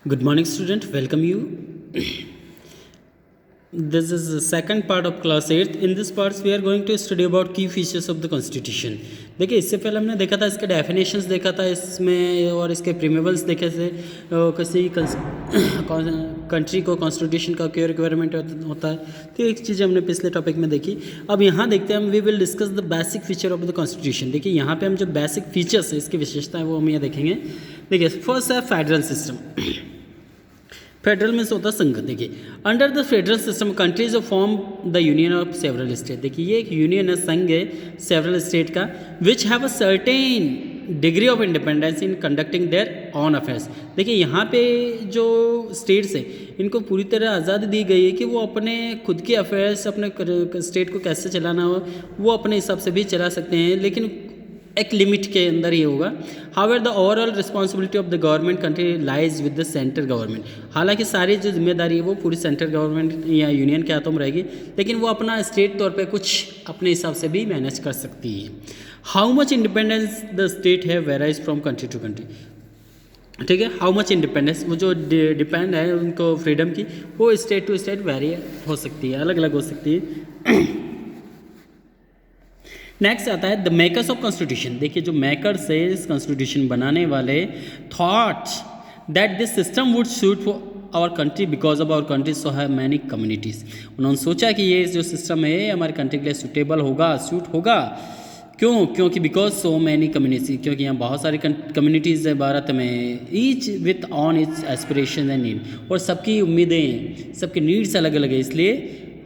Good morning, student. Welcome you. This is the second part of class 8th. In this part, we are going to study about key features of the Constitution. देखिए, इससे पहले हमने देखा था इसके definitions देखा था इसमें, और इसके प्रीमेबल्स देखे थे। किसी कंट्री को कॉन्स्टिट्यूशन का क्या रिक्वायरमेंट होता है, तो एक चीज़ हमने पिछले टॉपिक में देखी। अब यहाँ देखते हैं हम, we will discuss the basic feature of the constitution. देखिए, यहाँ पे हम जो बेसिक फीचर्स है, इसकी विशेषताएं, वो हम ये देखेंगे। देखिए, फर्स्ट है फेडरल सिस्टम। फेडरल में होता है संघ। देखिए, under the federal system countries form the union of several state. देखिए, ये एक यूनियन है, संघ है सेवरल स्टेट का, which have a certain degree of independence in conducting their own affairs. देखिए, यहाँ पे जो स्टेट्स है, इनको पूरी तरह आज़ादी दी गई है कि वो अपने खुद के अफेयर्स, अपने स्टेट को कैसे चलाना हो, वो अपने हिसाब से भी चला सकते हैं, लेकिन एक लिमिट के अंदर ही होगा। However the overall responsibility of the government country lies with the central government. हालांकि सारी जो जिम्मेदारी है वो पूरी सेंट्रल गवर्नमेंट या यूनियन के हाथों में रहेगी, लेकिन वो अपना स्टेट तौर पे कुछ अपने हिसाब से भी मैनेज कर सकती है। How much independence the state है varies from country to country. ठीक है, हाउ मच इंडिपेंडेंस, वो जो डिपेंड है उनको फ्रीडम की, वो स्टेट टू स्टेट वेरी हो सकती है, अलग अलग हो सकती है। नेक्स्ट आता है द मेकर्स ऑफ कॉन्स्टिट्यूशन। देखिए, जो मेकर्स है, इस कॉन्स्टिट्यूशन बनाने वाले, thought that this system would suit for our country because of our country so have many communities. उन्होंने सोचा कि ये जो सिस्टम है हमारे कंट्री के लिए सूटेबल होगा, सूट होगा। क्यों? क्योंकि बिकॉज सो मैनी कम्युनिटी, क्योंकि यहाँ बहुत सारी कम्युनिटीज़ है भारत में, each with on it's aspiration and need, और सबकी उम्मीदें, सबकी नीड्स अलग अलग है, इसलिए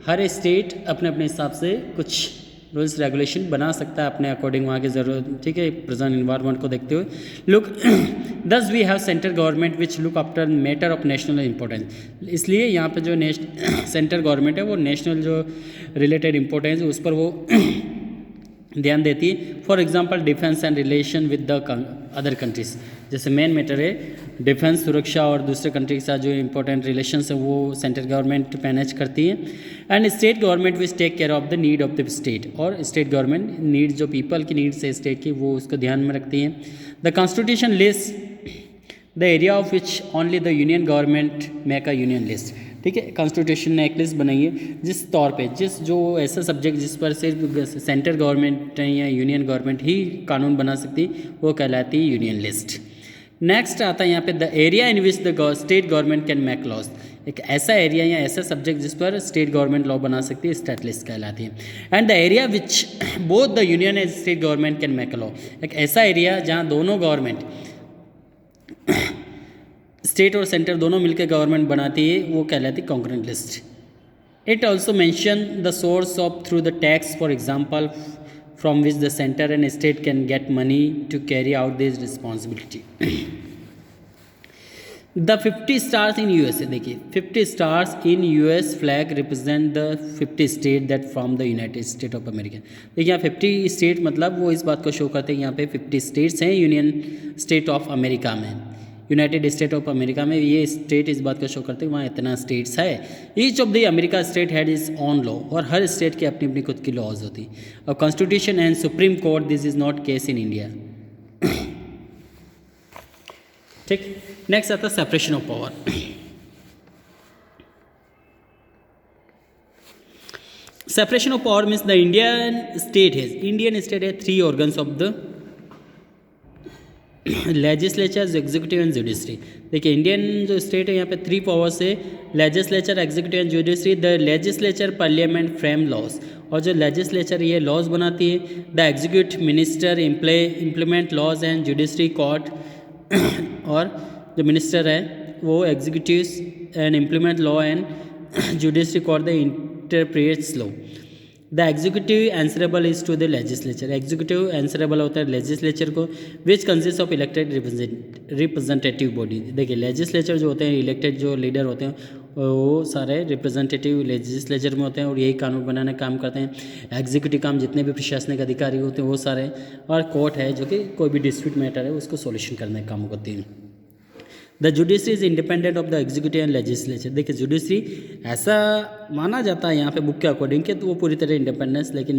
हर स्टेट अपने अपने हिसाब से कुछ रूल्स रेगुलेशन बना सकता है अपने अकॉर्डिंग, वहाँ की ज़रूरत, ठीक है, प्रेजेंट इन्वायरमेंट को देखते हुए। Look thus we have central government which look after matter of national importance. इसलिए यहाँ पे जो सेंट्रल गवर्नमेंट है वो नेशनल जो रिलेटेड इंपॉर्टेंस है उस पर वो ध्यान देती है। For example defence and relation with the other countries, जैसे मेन मैटर है डिफेंस, सुरक्षा, और दूसरे कंट्री के साथ जो इंपॉर्टेंट रिलेशंस है वो सेंट्रल गवर्नमेंट मैनेज करती है। And state government which take care of the need of the state, और स्टेट गवर्नमेंट नीड, जो पीपल की नीड्स है स्टेट की, वो उसको ध्यान में रखती है। The constitution list the area of which only the union government make a union list. ठीक है, कॉन्स्टिट्यूशन ने एक लिस्ट बनाई है जिस तौर पे, जिस जो ऐसा सब्जेक्ट जिस पर सिर्फ सेंट्रल गवर्नमेंट या यूनियन गवर्नमेंट ही कानून बना सकती, वो कहलाती है यूनियन लिस्ट। नेक्स्ट आता है यहाँ पे the area in which the state government can make laws. एक ऐसा एरिया या ऐसा सब्जेक्ट जिस पर स्टेट गवर्नमेंट लॉ बना सकती है, स्टेट लिस्ट कहलाती है। And the area which both the union and state government can make law. एक ऐसा एरिया जहाँ दोनों गवर्नमेंट, स्टेट और सेंटर दोनों मिलकर गवर्नमेंट बनाती है, वो कहलाती है concurrent list. It also mention the source of through the tax, for example from which the centre and state can get money to carry out this responsibility. The 50 stars in USA. देखिए, 50 stars in US flag represent the 50 state that from the United State of America. देखिए, यहाँ 50 state मतलब वो इस बात को show करते हैं, यहाँ पे 50 स्टेट्स हैं यूनियन स्टेट ऑफ अमेरिका में, यूनाइटेड स्टेट ऑफ अमेरिका में ये स्टेट इस बात को शो करते हैं वहाँ इतना स्टेट्स है। Each of the America state had is on law, और हर स्टेट की अपनी अपनी खुद की लॉज होती है। और constitution and supreme court, this is not case in India. ठीक, नेक्स्ट आता है separation of power. Separation of power means the Indian state है 3 organs of the legislature, executive and judiciary. देखिए, इंडियन जो स्टेट है यहाँ पे 3 पावर्स है, legislature, executive and judiciary. The legislature parliament frame laws, और जो लेजिस्लेचर ये लॉज बनाती है। The executive minister implement laws and judiciary court, और जो मिनिस्टर है वो executive and implement law and judiciary court the interprets law. The executive answerable is to the legislature, executive answerable होता है लेजिस्लेचर को, which consist of elected representative body. देखिए, legislature जो होते हैं, इलेक्टेड जो लीडर होते हैं, वो सारे रिप्रेजेंटेटिव लेजिस्लेचर में होते हैं और यही कानून बनाने का काम करते हैं। एग्जीक्यूटिव काम जितने भी प्रशासनिक अधिकारी होते हैं वो सारे, और कोर्ट है जो कि कोई भी डिस्प्यूट मैटर है उसको सॉल्यूशन करने का काम करती है। The judiciary is independent of the executive and legislature. देखिए, जुडिशरी ऐसा माना जाता है यहाँ पे बुक के अकॉर्डिंग के, तो वो पूरी तरह इंडिपेंडेंस, लेकिन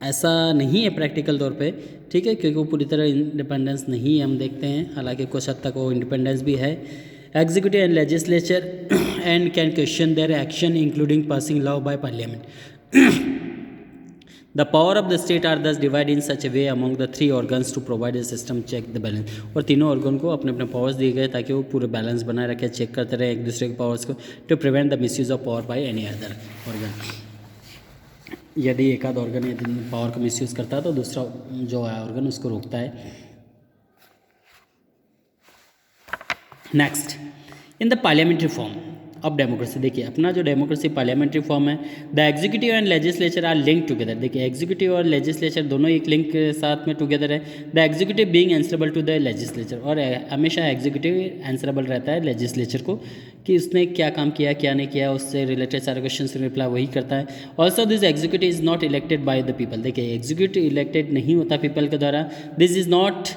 ऐसा नहीं है प्रैक्टिकल तौर पे, ठीक है, क्योंकि वो पूरी तरह इंडिपेंडेंस नहीं है, हम देखते हैं। हालांकि कुछ हद तक वो इंडिपेंडेंस भी है, executive and legislature and can question their action including passing law by parliament. The power of the state are thus divided in such a way among the three organs to provide a system check the balance. और तीनों organ को अपने अपने powers दिए गए ताकि वो पूरे बैलेंस बनाए रखे, चेक करते रहे एक दूसरे के पावर्स को, to prevent the misuse of power by any other organ. यदि एक आध ऑर्गन यदि पावर का मिसयूज करता है तो दूसरा जो है ऑर्गन उसको रोकता है। Next, in the parliamentary form of democracy, देखिए अपना जो डेमोक्रेसी पार्लियामेंट्री फॉर्म है, the executive and legislature are link together. देखिए एग्जीक्यूटिव और लेजिस्लेचर दोनों एक लिंक के साथ में टुगेदर है। The executive being answerable to the legislature, और हमेशा एग्जीक्यूटिव आंसरेबल रहता है लेजिस्लेचर को कि उसने क्या काम किया क्या नहीं किया, उससे रिलेटेड सारे क्वेश्चन से रिप्लाई वही करता है। Also this executive is not elected by the people. देखिए एग्जीक्यूटिव इलेक्टेड नहीं होता पीपल के द्वारा। This is not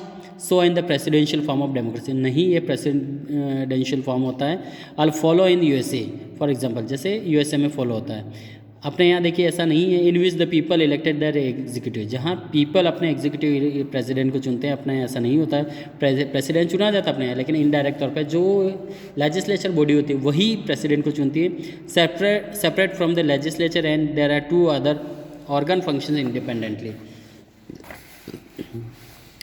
so in the presidential form of democracy, नहीं ये प्रेसिडेंशियल फॉर्म होता है। All follow in USA, for example जैसे यूएसए में फॉलो होता है। अपने यहाँ देखिए ऐसा नहीं है। In which the people elected their executive, जहाँ पीपल अपने एग्जीक्यूटिव प्रेसिडेंट को चुनते हैं, अपने ऐसा नहीं होता है। प्रेसिडेंट चुना जाता है अपने यहाँ, लेकिन इनडायरेक्ट तौर पर जो लेजिस्लेचर बॉडी होती है वही प्रेसिडेंट को चुनती है, separate from the legislature, and there are two other organ function independently.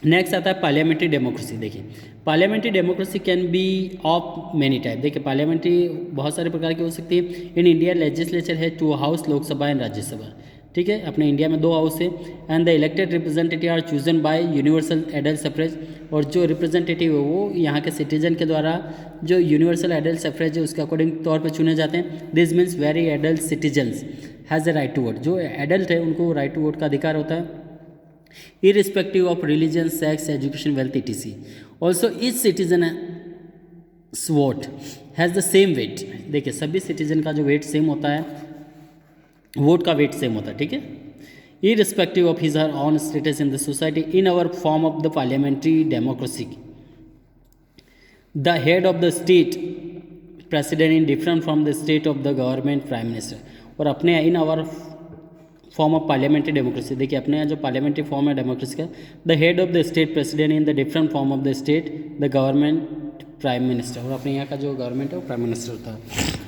Next आता है पार्लियामेंट्री डेमोक्रेसी। देखिए parliamentary democracy can be of many type. देखिए पार्लियामेंट्री बहुत सारे प्रकार की हो सकती है। इन इंडिया लेजिस्लेचर है 2 हाउस, लोकसभा एंड राज्यसभा। ठीक है, अपने इंडिया में 2 हाउस है। And the elected representative are chosen by universal adult suffrage, और जो रिप्रेजेंटेटिव है वो यहाँ के सिटीजन के द्वारा जो यूनिवर्सल एडल्ट सफरेज है उसके अकॉर्डिंग तौर पर चुने जाते हैं। This means very adult citizens has a right to vote. जो एडल्ट है उनको राइट टू वोट का अधिकार होता है, irrespective of religion, sex, education, wealth, etc. Also, each citizen's vote has the same weight. देखिए सभी सिटीजन का जो वेट सेम होता है, वोट का वेट सेम होता है। ठीक है, irrespective of his or her own status in the society. In our form of the parliamentary democracy, the head of the state president is different from the state of the government prime minister. और अपने in our form of parliamentary democracy, देखिए अपने यहाँ जो पार्लियामेंट्री form है democracy का, the head of the state president in the different form of the state the government prime minister, और अपने यहाँ का जो गवर्नमेंट है वो प्राइम मिनिस्टर होता है।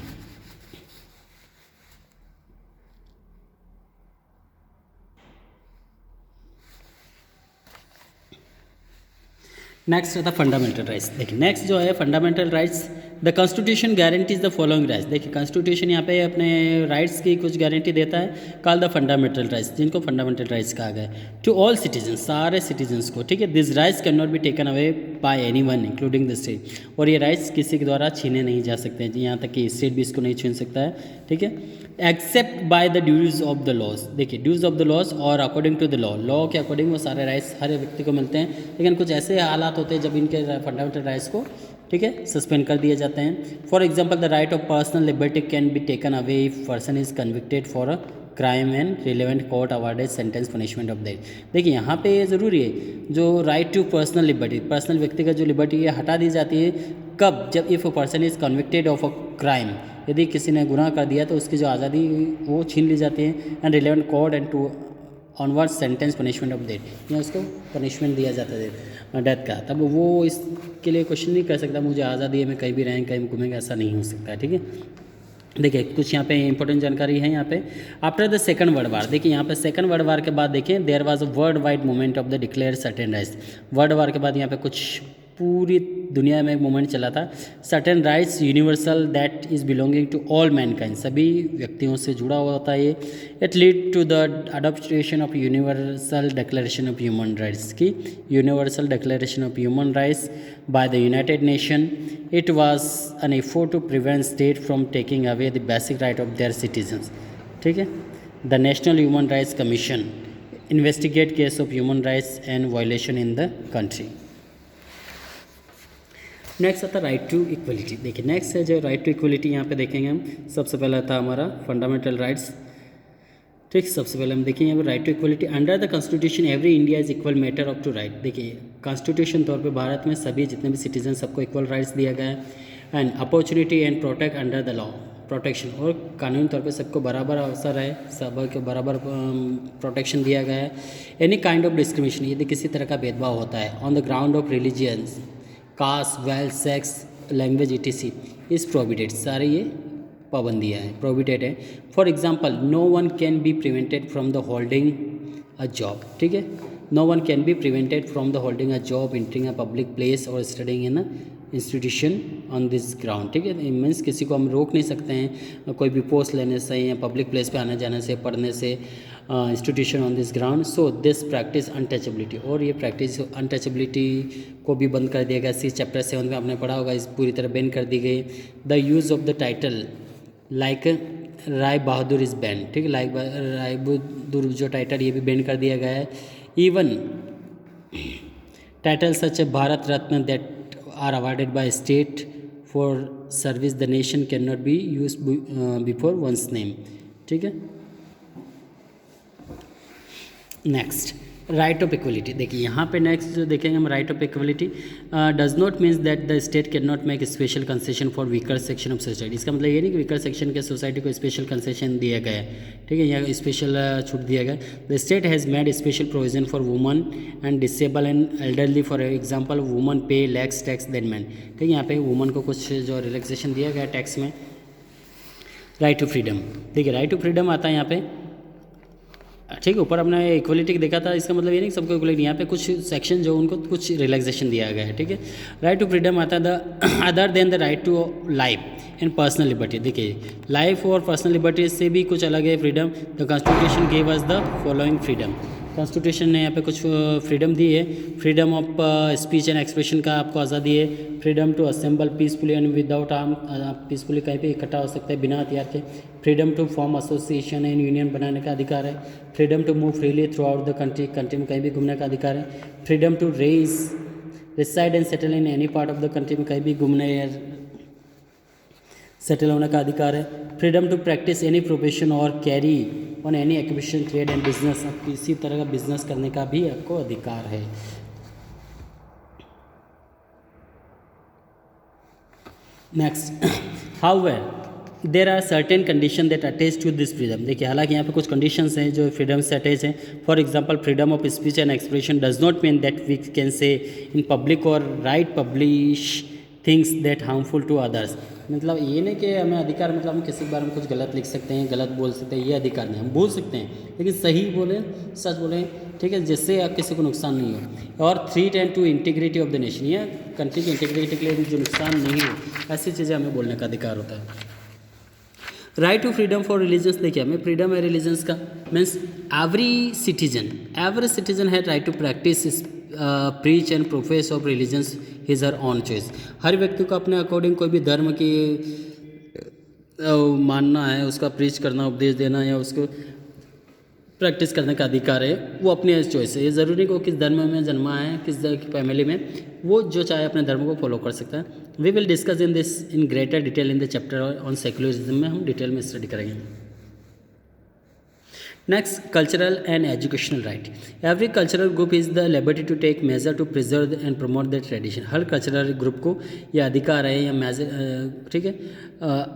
नेक्स्ट आता है फंडामेंटल राइट्स। देखिए नेक्स्ट जो है fundamental rights, the constitution guarantees the following rights. देखिए कॉन्स्टिट्यूशन यहाँ पे अपने राइट्स की कुछ गारंटी देता है, कॉल द फंडामेंटल राइट्स, जिनको फंडामेंटल राइट्स कहा गया है। टू ऑल सिटीजन, सारे सिटीजन्स को। ठीक है, this rights can not B taken away by any one including the state, और ये राइट्स किसी के द्वारा छीने नहीं जा सकते हैं, यहाँ तक कि स्टेट भी इसको नहीं छीन सकता है। ठीक है, except by the dues of the laws. देखिए ड्यूज ऑफ द लॉज और अकॉर्डिंग टू द लॉ के अकॉर्डिंग वो सारे राइट्स हर व्यक्ति को मिलते हैं, लेकिन कुछ ऐसे हालात होते हैं जब इनके फंडामेंटल राइट्स को ठीक है सस्पेंड कर दिए जाते हैं। For example the right of personal liberty can be taken away if person is convicted for a crime and relevant court awarded sentence punishment of death. देखिए यहाँ पे ये ज़रूरी है, जो right to personal liberty, personal व्यक्तिगत जो liberty है हटा दी जाती है कब, जब if a person is convicted of a crime, यदि किसी ने गुनाह कर दिया तो उसकी जो आज़ादी वो छीन ली जाती है, and relevant court and to onward sentence punishment of death, या उसको पनिशमेंट दिया जाता है डेथ का, तब वो इसके लिए क्वेश्चन नहीं कर सकता मुझे आज़ादी है, मैं कहीं भी रहें कहीं घूमेंगे, ऐसा नहीं हो सकता है। ठीक है, देखिए कुछ यहाँ पे इंपॉर्टेंट जानकारी है यहाँ पे। After the second world war, देखिए यहाँ पे सेकंड वर्ल्ड वार के बाद देखें there was a world wide movement of the declare certain rights. World war के बाद यहाँ पे कुछ पूरी दुनिया में एक मूवमेंट चला था, certain rights universal that is belonging to all mankind, सभी व्यक्तियों से जुड़ा हुआ होता है ये। It lead to the adoptation of universal declaration of human rights की, universal declaration of human rights by the United Nation. It was an effort to prevent state from taking away the basic right of their citizens. ठीक है, the national human rights commission investigate case of human rights and violation in the country. Next आता है right to equality. देखिए next है जो right to equality, यहाँ पे देखेंगे हम। सबसे पहला था हमारा फंडामेंटल राइट्स। ठीक, सबसे पहले हम देखेंगे यहाँ पर right to equality. Under the constitution every India is equal matter of to right. देखिए कॉन्स्टिट्यूशन तौर पे भारत में सभी जितने भी सिटीजन सबको इक्वल राइट्स दिया गया है, and opportunity and protect under the law, protection, और कानूनी तौर पे सबको बराबर अवसर है, सबको बराबर प्रोटेक्शन दिया गया है। एनी काइंड ऑफ डिस्क्रिमिनेशन, यदि किसी तरह का भेदभाव होता है on the ground of religions, caste, wealth, sex, language etc is prohibited, सारे ये पाबंदियाँ हैं, प्रोहिबिटेड है। For example no one can be prevented from the holding a job, ठीक है, no one can be prevented from the holding a job, entering a public place और studying in institution on this ground, ठीक है। Means किसी को हम रोक नहीं सकते हैं कोई भी पोस्ट लेने से या पब्लिक प्लेस पे आने जाने से, पढ़ने से, institution on this ground. So this practice untouchability, और ये प्रैक्टिस अनटचेबिलिटी को भी बंद कर दिया गया। सी चैप्टर 7 में आपने पढ़ा होगा, इस पूरी तरह बैन कर दी गई। The use of the title like Rai Bahadur is ban, ठीक है, लाइक राय बहादुर जो टाइटल ये भी बैन कर दिया गया है। Even title such a Bharat Ratna that are awarded by state for service the nation can not be use before one's name, ठीक है। नेक्स्ट राइट ऑफ इक्वलिटी, देखिए यहाँ पे नेक्स्ट जो देखेंगे हम, right of equality does not means that the state can not make special concession for weaker section of society. इसका मतलब ये नहीं कि वीकर सेक्शन के सोसाइटी को स्पेशल कंसेशन दिया गया है, ठीक है, या स्पेशल छूट दिया गया। The state has made special provision for woman and disable and elderly, for example woman पे लैक्स टैक्स देन मैन, ठीक है, यहाँ पे वुमन को कुछ जो रिलैक्सेशन दिया गया टैक्स में। राइट टू फ्रीडम, देखिए राइट टू फ्रीडम आता है यहाँ पे, ठीक है, ऊपर अपना इक्वलिटी देखा था, इसका मतलब ये नहीं सबको इक्वलिटी, यहाँ पे कुछ सेक्शन जो उनको कुछ रिलैक्सेशन दिया गया है, ठीक है। राइट टू फ्रीडम आता है the other than the right to life and personal liberty, देखिए लाइफ और पर्सनल लिबर्टी से भी कुछ अलग है freedom. The constitution give us the following freedom, constitution ने यहाँ पे कुछ फ्रीडम दी है। Freedom of speech and expression का आपको आज़ादी है। Freedom to assemble peacefully and without arm, आप पीसफुली कहीं पे इकट्ठा हो सकते हैं बिना हथियार के। Freedom to form association and union बनाने का अधिकार है। Freedom to move freely throughout the country, country में कहीं भी घूमने का अधिकार है। Freedom to reside and settle in any part of the country, में कहीं भी घूमने या सेटल होने का अधिकार है। Freedom to practise any profession और carry on any occupation, trade and business, आप किसी तरह का बिजनेस करने का भी आपको अधिकार है। Next, however there are certain condition that attach to this freedom, देखिए हालांकि यहाँ पे कुछ कंडीशंस हैं जो फ्रीडम से अटैच हैं। For example freedom of speech and expression does not mean that we can say in public or write publish things that harmful to others, मतलब ये नहीं कि हमें अधिकार मतलब हम किसी के बारे में कुछ गलत लिख सकते हैं, गलत बोल सकते हैं, ये अधिकार नहीं। हम बोल सकते हैं लेकिन सही बोलें, सच बोलें, ठीक है, जिससे आप किसी को नुकसान नहीं हो। और threat and to integrity of the nation, ये कंट्री की इंटीग्रिटी के लिए जो नुकसान नहीं हो, ऐसी चीज़ें हमें बोलने का अधिकार होता है। Right to freedom for religions, देखिए हमें फ्रीडम है रिलीजन्स का, मीन्स एवरी सिटीजन है right to practice preach and profess of religions his her on choice. हर व्यक्ति को अपने अकॉर्डिंग कोई भी धर्म की मानना है, उसका प्रीच करना, उपदेश देना या उसको प्रैक्टिस करने का अधिकार है, वो अपनी चॉइस है। ये ज़रूरी नहीं कि वो किस धर्म में जन्मा है, किस फैमिली में, वो जो चाहे अपने धर्म को फॉलो कर सकता है। We will discuss in this in greater detail in the chapter on secularism में हम डिटेल में स्टडी करेंगे। Next, cultural and educational right. Every cultural group is the liberty to take measure to preserve and promote the tradition. हर cultural group को यह अधिकार है या मेजर, ठीक है,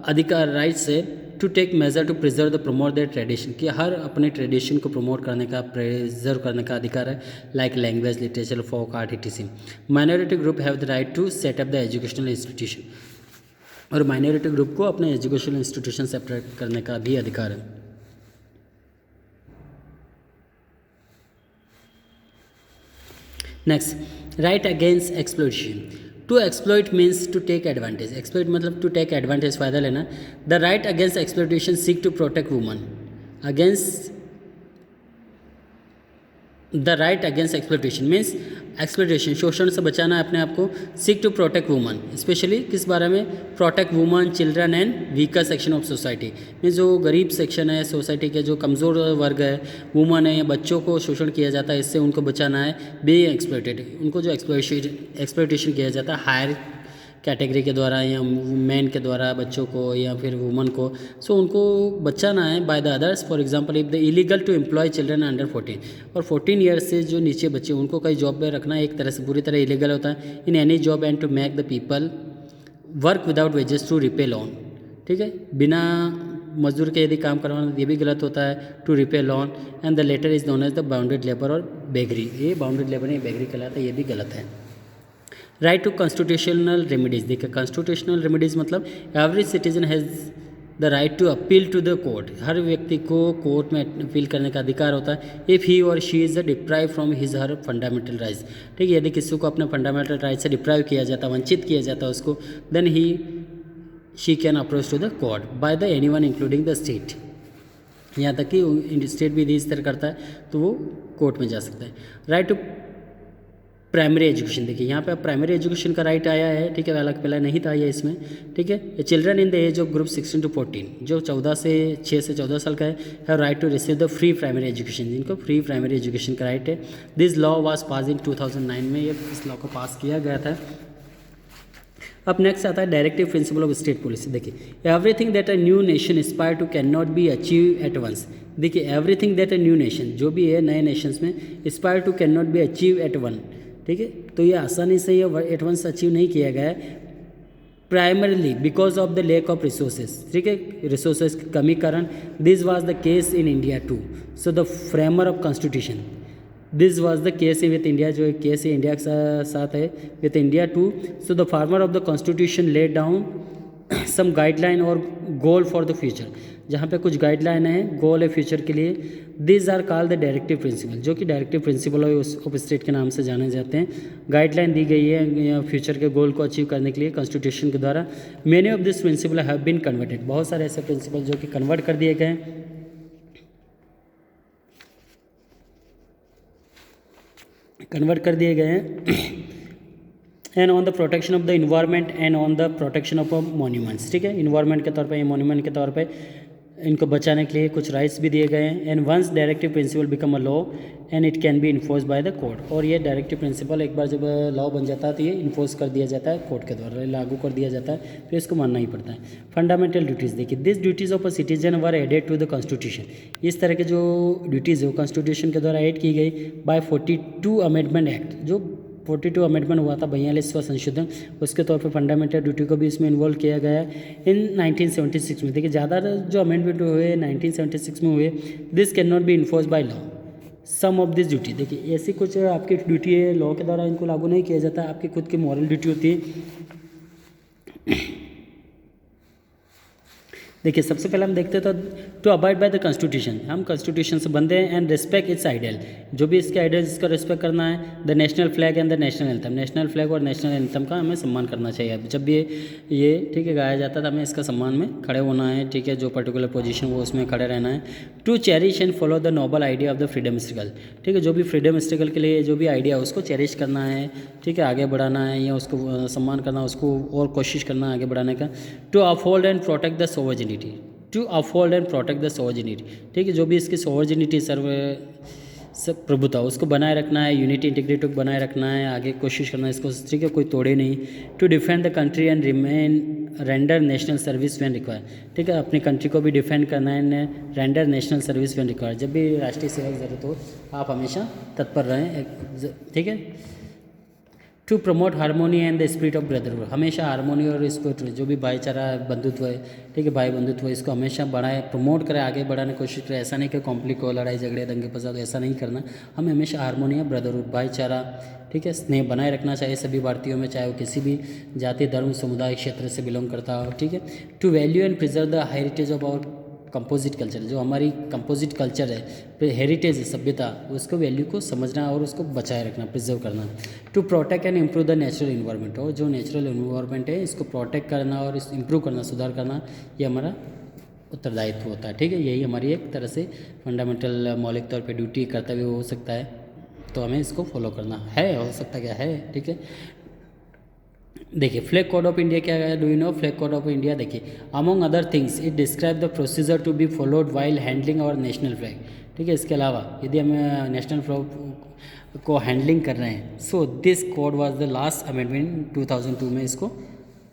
अधिकार राइट्स है to take measure to preserve the promote the tradition, कि हर अपने ट्रेडिशन को प्रमोट करने का, प्रिजर्व करने का अधिकार है, like language, literature, folk art etc। Minority group have the right to set up the educational institution, और माइनॉरिटी ग्रुप को अपने एजुकेशनल इंस्टीट्यूशन सेपरेट करने का भी अधिकार है। Next, right against exploitation. To exploit means to take advantage, exploit मतलब to take advantage, फ़ायदा लेना। The right against exploitation seek to protect women against, the right against exploitation means exploitation, शोषण से बचाना है अपने आप को। Seek to protect women, specially किस बारे में, protect women, children and weaker section of society, means जो गरीब सेक्शन है सोसाइटी के, जो कमज़ोर वर्ग है, वुमन है, बच्चों को शोषण किया जाता है, इससे उनको बचाना है। बी एक्सप्लॉइटेड, उनको जो एक्सप्लॉइटेशन किया जाता है हायर कैटेगरी के द्वारा या मैन के द्वारा बच्चों को या फिर वुमन को, सो उनको बचाना है by the others. For example, if the illegal to employ children under 14, और 14 ईयर्स से जो नीचे बच्चे उनको कई जॉब पे रखना एक तरह से पूरी तरह इलीगल होता है। In any job and to make the people work without wages to repay loan, ठीक है, बिना मजदूर के यदि काम करवाना ये भी गलत होता है, to repay loan. And the latter is known as the bonded labour or begari, ये बाउंडेड लेबर नहीं बेगरी कहलाता है, ये भी गलत है। राइट टू कॉन्स्टिट्यूशनल रेमेडीज, देखिए कॉन्स्टिट्यूशनल रेमेडीज मतलब every citizen has the right to appeal to the court, हर व्यक्ति को कोर्ट में अपील करने का अधिकार होता है इफ़ ही और she is deprive from his her fundamental rights, ठीक है, यदि किसी को अपने फंडामेंटल राइट से डिप्राइव किया जाता है, वंचित किया जाता है उसको, then he she can approach to the court by the anyone including the state, यहाँ तक कि स्टेट भी इस तरह करता है तो वो कोर्ट में जा सकता है। राइट टू प्राइमरी एजुकेशन, देखिए यहाँ पे अब प्राइमरी एजुकेशन का राइट आया है, ठीक है, अलग पहले नहीं था ये इसमें, ठीक है। Children in the age of group 16 to 14, जो 6 से 14 साल का है right to receive the free primary education, जिनको फ्री प्राइमरी एजुकेशन का राइट है। This law was pass in 2009 में, ये इस लॉ को पास किया गया था। अब नेक्स्ट आता है directive principle of state policy, देखिए everything that a new nation aspire to can not be achieve at once, देखिए everything that a new nation, जो भी है नए नेशंस में, aspire to can not be achieve at one, ठीक है, तो ये आसानी से ये एट वंस अचीव नहीं किया गया है, primarily because of the lack of resources, ठीक है, रिसोर्सेज की कमी कारण। This was the case in India too, so the framer of constitution, this was the case with India, जो एक केस है इंडिया के साथ है with India too, so the framer of the constitution laid down some guideline और goal for the future, जहाँ पे कुछ गाइडलाइन है, गोल है फ्यूचर के लिए। This are called the directive principle, जो कि डायरेक्टिव प्रिंसिपल ऑफ स्टेट के नाम से जाने जाते हैं। गाइडलाइन दी गई है फ्यूचर के गोल को अचीव करने के लिए कॉन्स्टिट्यूशन के द्वारा। Many of this principle have been converted, बहुत सारे ऐसे प्रिंसिपल जो कि कन्वर्ट कर दिए गए, हैं and on the protection of the environment and on the protection of monuments, ठीक है, इन्वायरमेंट के तौर पे, मॉन्यूमेंट के तौर पे इनको बचाने के लिए कुछ राइट्स भी दिए गए हैं। And once directive principle become a law and it can be enforce by the court, और ये डायरेक्टिव प्रिंसिपल एक बार जब लॉ बन जाता है तो ये इन्फोर्स कर दिया जाता है कोर्ट के द्वारा, लागू कर दिया जाता है, फिर इसको मानना ही पड़ता है। फंडामेंटल ड्यूटीज़, देखिए this duties of a citizen were added to the constitution, इस तरह के जो ड्यूटीज़ है वो कॉन्स्टिट्यूशन के द्वारा एड की गई बाय 42 अमेंडमेंट एक्ट, जो 42 अमेंडमेंट हुआ था, 42वां संशोधन, उसके तौर पे फंडामेंटल ड्यूटी को भी इसमें इन्वॉल्व किया गया है इन 1976 में। देखिए ज़्यादा जो अमेंडमेंट हुए 1976 में हुए। This can not be enforce by law, some of this duty, देखिए ऐसी कुछ आपकी ड्यूटी है लॉ के द्वारा इनको लागू नहीं किया जाता, आपकी खुद की मॉरल ड्यूटी होती है। देखिए सबसे पहले हम देखते तो to abide by the constitution, हम कॉन्स्टिट्यूशन से बंधे हैं, एंड रिस्पेक्ट इट्स आइडियल, जो भी इसके आइडियल इसका रिस्पेक्ट करना है। The national flag and the national anthem, national flag और नेशनल एंथम का हमें सम्मान करना चाहिए। जब भी ये ठीक है गाया जाता था, हमें इसका सम्मान में खड़े होना है, ठीक है, जो पर्टिकुलर पोजीशन वो उसमें खड़े रहना है। To cherish and follow the noble idea of the freedom struggle, ठीक है, जो भी फ्रीडम स्ट्रगल के लिए जो भी आइडिया है उसको चेरिश करना है, ठीक है, आगे बढ़ाना है, या उसको सम्मान करना, उसको और कोशिश करना आगे बढ़ाने का। To uphold and protect the sovereignty, to uphold and protect the sovereignty, ठीक है, जो भी इसकी सोवर्जिनिटी प्रभुता उसको बनाए रखना है, यूनिटी इंटीग्रिटी को बनाए रखना है, आगे कोशिश करना है इसको, ठीक है, कोई तोड़े नहीं। To defend the country and remain render national service when require, ठीक है, अपनी कंट्री को भी डिफेंड करना है, render national service when require, जब भी राष्ट्रीय सेवा की जरूरत हो आप हमेशा तत्पर रहें, ठीक है। To promote harmony and the spirit of brotherhood, हमेशा हारमोनी और स्पिरिट, जो भी भाईचारा बंधुत्व है, ठीक है, भाई बंधुत्व, इसको हमेशा बढ़ाए, प्रमोट करें, आगे बढ़ाने की कोशिश करें। ऐसा नहीं कि कॉन्फ्लिक्ट हो, लड़ाई झगड़े दंगे फसाद, ऐसा नहीं करना, हमें हमेशा हारमोनी और ब्रदरहुड, भाईचारा, ठीक है, स्नेह बनाए रखना चाहिए सभी भारतीयों में, चाहे वो किसी भी जाति धर्म समुदाय क्षेत्र से बिलोंग करता हो, ठीक है। To value and preserve the heritage of our composite culture, जो हमारी कंपोजिट कल्चर है, हेरिटेज है, सभ्यता, उसको वैल्यू को समझना और उसको बचाए रखना, प्रिजर्व करना। To protect and improve the natural environment, और जो नेचुरल इन्वायरमेंट है इसको प्रोटेक्ट करना और इस इम्प्रूव करना, सुधार करना, ये हमारा उत्तरदायित्व होता है, ठीक है। यही हमारी एक तरह से फंडामेंटल मौलिक तौर पर ड्यूटी कर्तव्य हो सकता है, तो हमें इसको फॉलो करना है, हो सकता क्या है, ठीक है। देखिए फ्लैग कोड ऑफ इंडिया क्या है, do you know flag code of India, देखिए among other things it describe the procedure to be followed while handling our national flag, ठीक है, इसके अलावा यदि हम नेशनल फ्लैग को हैंडलिंग कर रहे हैं, so this code was the last amendment 2002 में इसको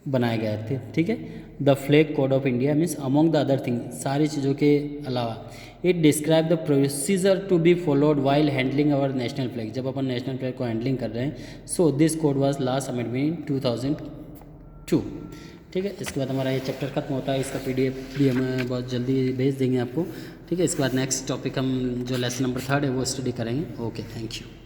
बनाए गए थे, ठीक है। The flag code of India means among the other thing, सारी चीज़ों के अलावा, it describe the procedure to be followed while handling our national flag, जब अपन नेशनल फ्लैग को हैंडलिंग कर रहे हैं। So this code was last amendment 2002, ठीक है। इसके बाद हमारा ये चैप्टर खत्म होता है, इसका PDF भी हम बहुत जल्दी भेज देंगे आपको, ठीक है। इसके बाद नेक्स्ट टॉपिक हम जो लेसन नंबर 3 है वो स्टडी करेंगे। Okay, thank you.